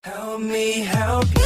Help me help you.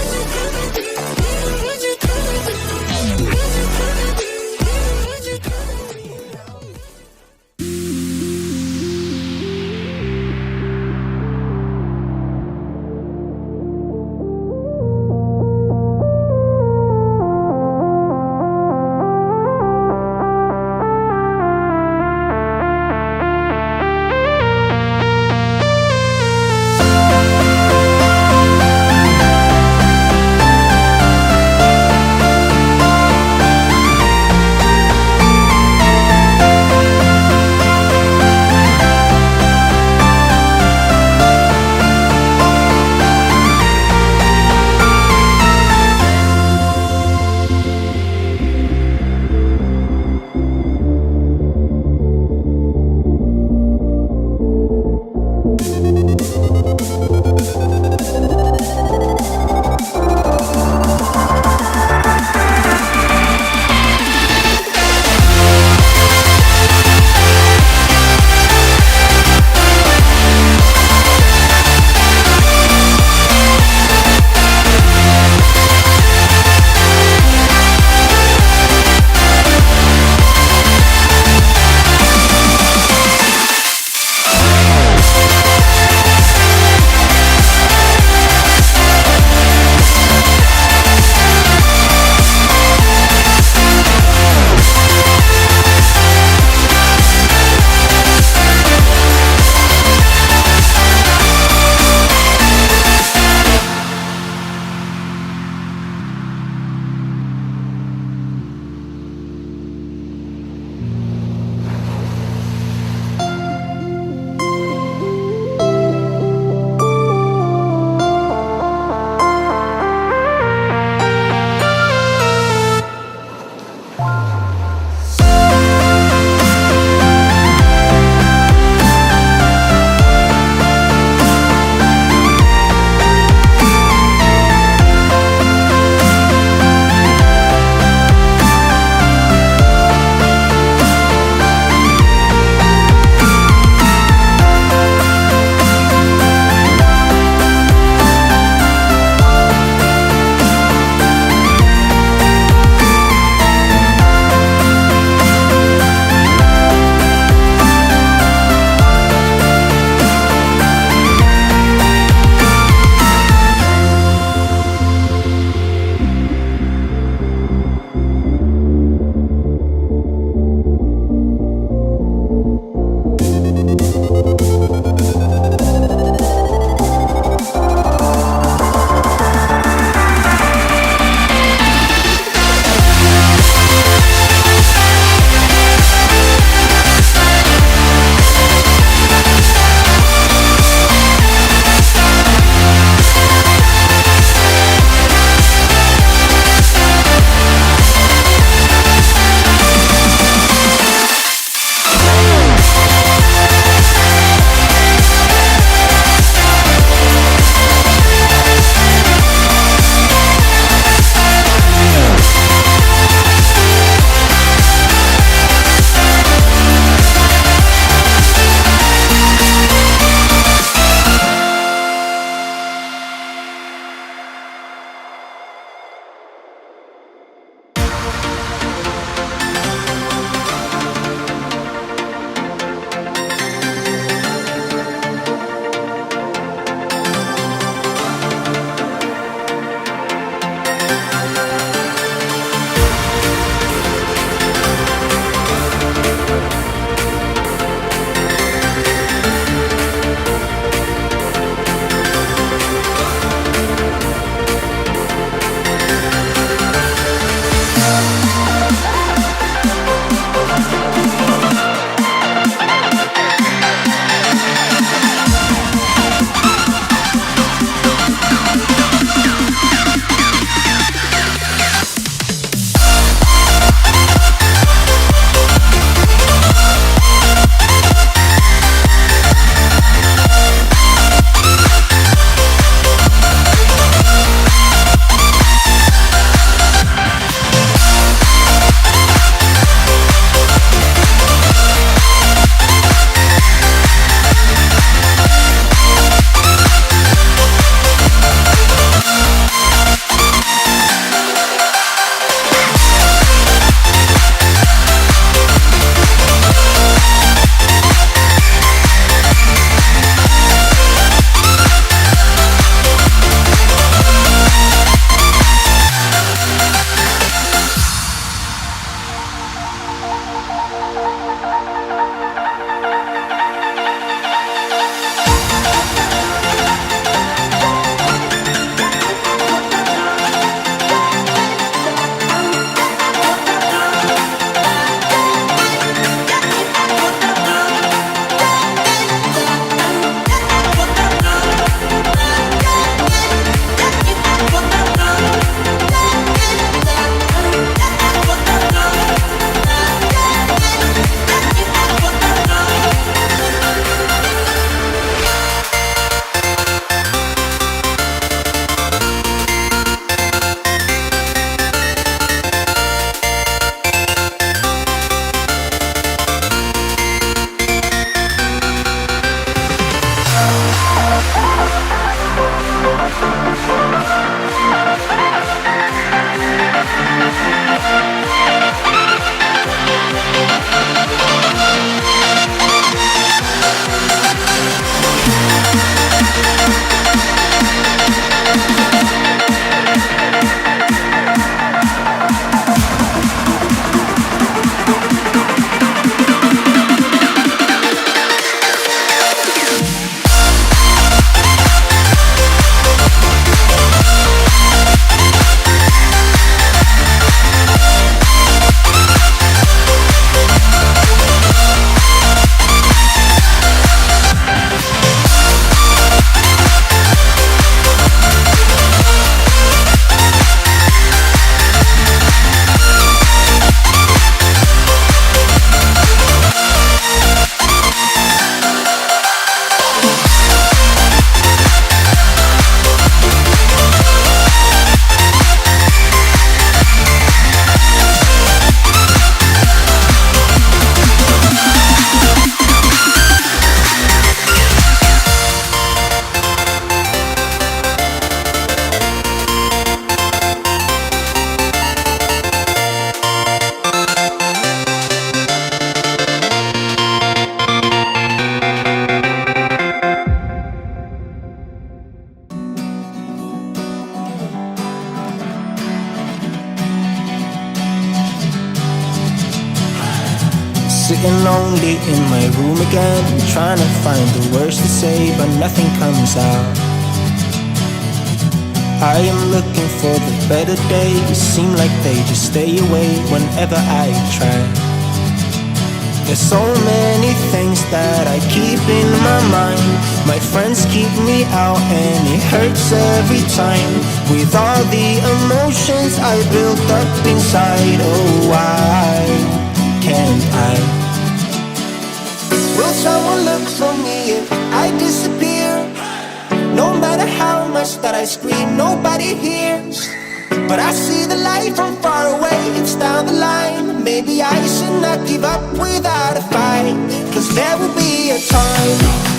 Sitting lonely in my room again, trying to find the words to say, but nothing comes out. I am looking for the better days, seem like they just stay away whenever I try. There's so many things that I keep in my mind. My friends keep me out and it hurts every time. With all the emotions I built up inside, oh why can't I? Will someone look for me if I disappear? No matter how much that I scream, nobody hears. But I see the light from far away, it's down the line. Maybe I should not give up without a fight, 'cause there will be a time,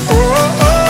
oh, oh,